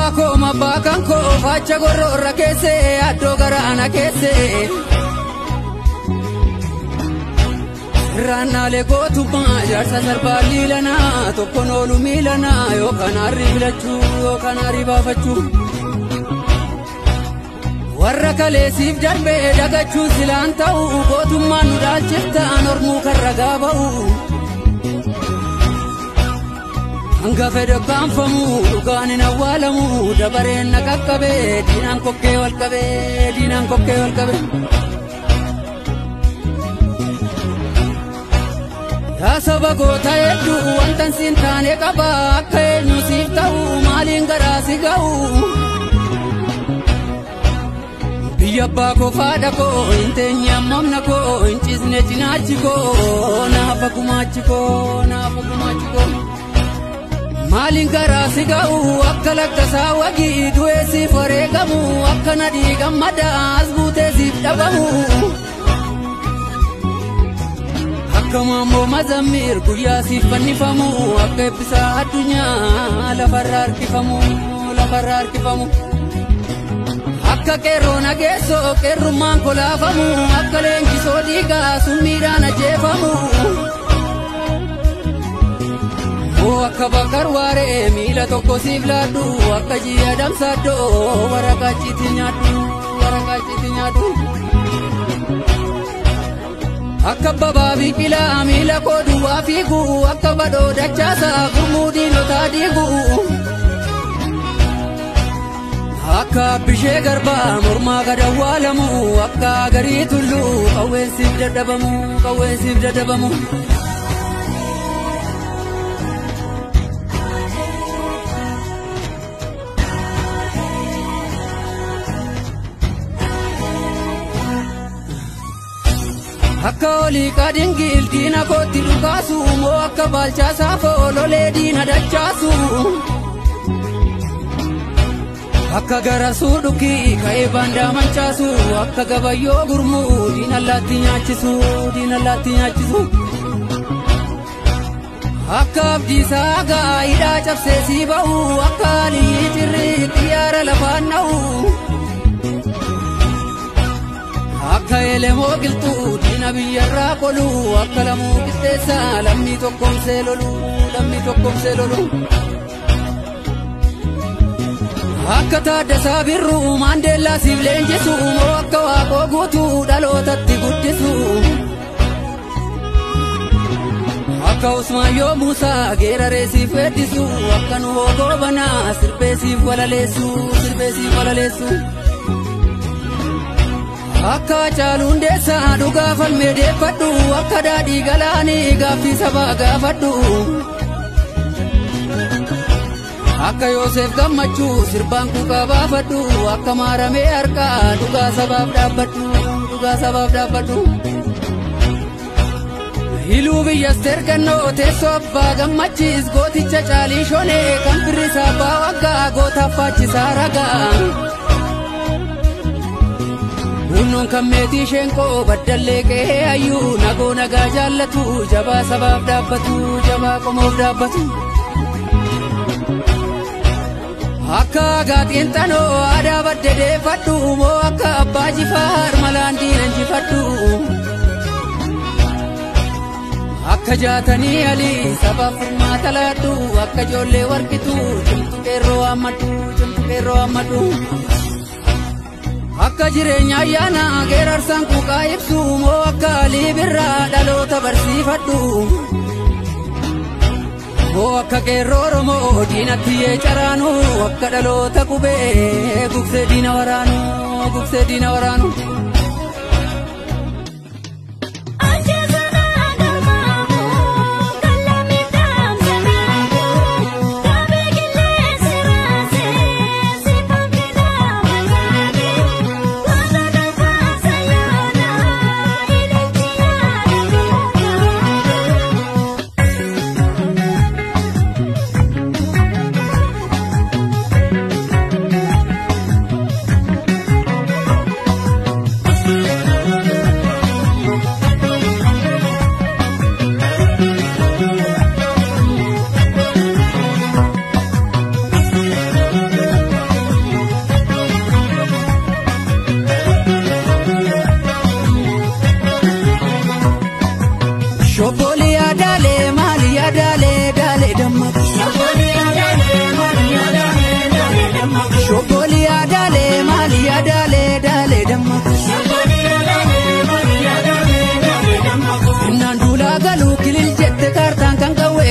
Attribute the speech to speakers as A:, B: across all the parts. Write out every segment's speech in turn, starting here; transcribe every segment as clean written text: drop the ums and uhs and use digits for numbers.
A: Abako mabakanko facha gorro rakese adogara anakese Rana le gotu ma jarsa sarbali lana tokonolu milana yo kanari bilachu yo kanari bafachu Warra kale sif darbe dagachu silantau gotu manu dalchifta normu karragabau Anga fede banfamu ugani na walamu dabare nakakabe dinan kokke walkabe Ya sabago taedu wantan sintane kaba kenyu siftau malingara sigau Biya bako fada ko intenya mamna ko inchisne chinachiko na fakumachiko Malingara sigau akkalakka sawagi duesi foregamu akkana digamada azbute sifdabamu Akkamammo mazamir guyya sifannifamu akka ebbisa addunyaa lafarra harkifamu Akka qeerroo nageessoo qeerrummaan kolaafamu akka leenjisoo dhiigaa summiidhaan ajjeefamu Akka bakar ware mila tokko siif laaddu akka ji'a damsaadoo waraqaachiitti nyaaddu Akka babaa biqilaa mila koo duwwaa fiigu akka badoo dachaasaa gurmuu diinotaa diigu Akka bishee garbaa mormaa gadawwaalamu akka garii tulluu qawweensiif dadhabamu Akka olii kadingil diina kooti dhukaasu moo akka baalchaasaa foololee diina dachaasu Akka garasuu dhukii ka'ee baandaa manchaasu akka gabayyoo gurmuu diina allaatti nyaachisu Akka abdiisaa gaa'idhaa cabsee sii ba'u akka aliyyi cirrii xiyyaara lafaan na'u Akka elemoo qilxuu diina biyyarraa qolu akka lamuu qixxeessa lammii tokkomsee lolu Akka taaddasaa birruu maandeellaa siif leenjisu moo akka waaqoo guutuu dhalootatti guddisu Akka Usmaayyoo Muusaa geeraree siif weeddisu akka nu hoogoo banaa sirbee siif walaleessu Akka caaluun deessaa dhugaa falmee deeffadhu akka daadhii galaanii gaaffii sabaa gaafadhu Akka Yoosef gammachuu sirbaan kuukaa baafadhu akka maaramee harkaa dhugaa sabaaf dhaabbadhu Hiluu biyyas tergannoo teessoo abbaa gammachiis gooticha caalii shonee kan firrisaa abbaa waggaa gootaaf faachisaa ragaa Hunnoon kan meetii isheen koo baddallee qe'ee ayyuu nagoo nagaa jaallatu jabaa sabaaf dhaabbatu jabaa qomoof dhaabbatu Akka gaaxiin xanoo aadaa badde deeffadhu moo akka abbaa jifaar malaan diina injifadhu Akka jaatanii alii sabaaf furmaata laadhu akka ijoollee warqituu cimtu qeerroo hammadhu Akka jireenya ayyaana geerarsaan kuuqaa ibsu moo akka alii birraa dhaloota barsiifadhu moo akka qeerroo Oromoo diinatti yee caraanu akka dhaloota qubee gugsee diina waraanu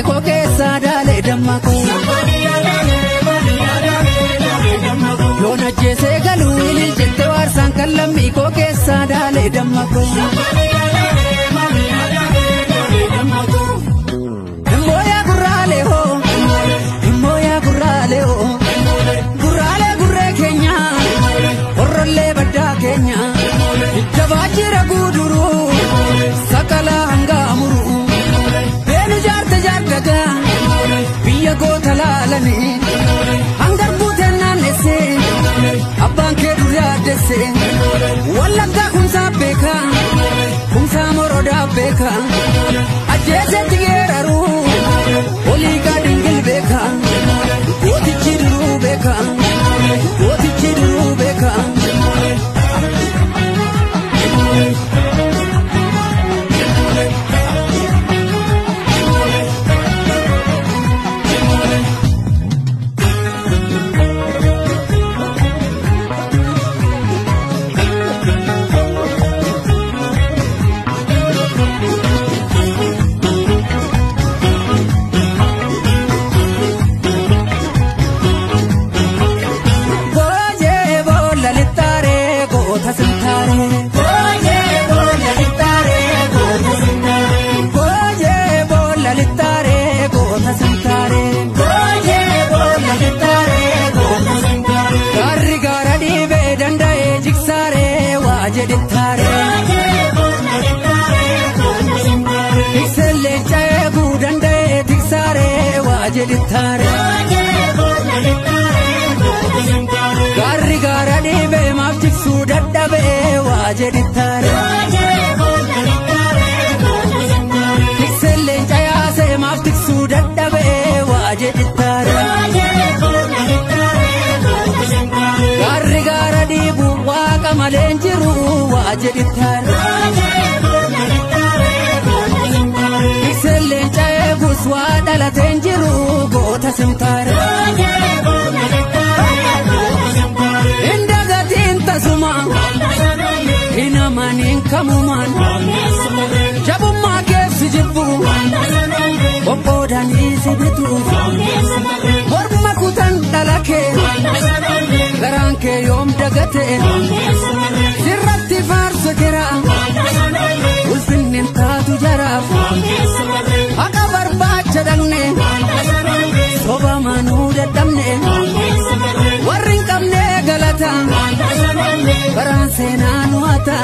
A: ko keessa daale dammaqu Loona jeesee galuu ilil jette waarsaan kan lammii ko keessa daale dammaqu Immoya gurraale ho Immoya gurraale ho Gurraale gurree keenya Horrolle baddaa keenya Jabajira guduru Sakala hanga amuru Benu jaarte jaartaga Biyya goota laalani Hangar buute naannesse Abbaan kee dur yaaddesse Wallaggaa kumsaa beeka Kumsaa morodaa beeka Ajjeesetti geeraru Oliigaa dingil beeka Gootichi duruu beeka Gootichi duruu beeka Garri gara dhibe maaf tiksuu dadhabe waa jedhittaare Tikselleen cayaase maaf tiksuu dadhabe waa jedhittaare Garri gara dhibu waaqa maleen jiru waa jedhittaare Tikselleen cayeegus waa dhalateen jiru goota simtaare Inamanin kamuman Jabummaa keessa jibbu Bobbodanii sibitu Morma kutan dhalake Garaan kee yoom dagate Sirratti faarsa kira Ulfinnin taatu jaraaf Haqa barbaacha dhalne Soba manuu dadhabne Warri hin qabne galata Baraan seenaa nu hata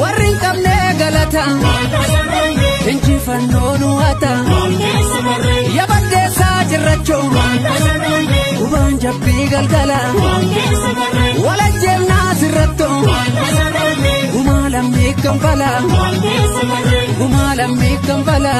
A: Warri hin qabne galata Injifannoo nu hata Yabaddeessaa jirrachoo Gubaan jabbii galgala Walajjeemnaa sirrattoo Gumaa lammii kan fala Gumaa lammii kan fala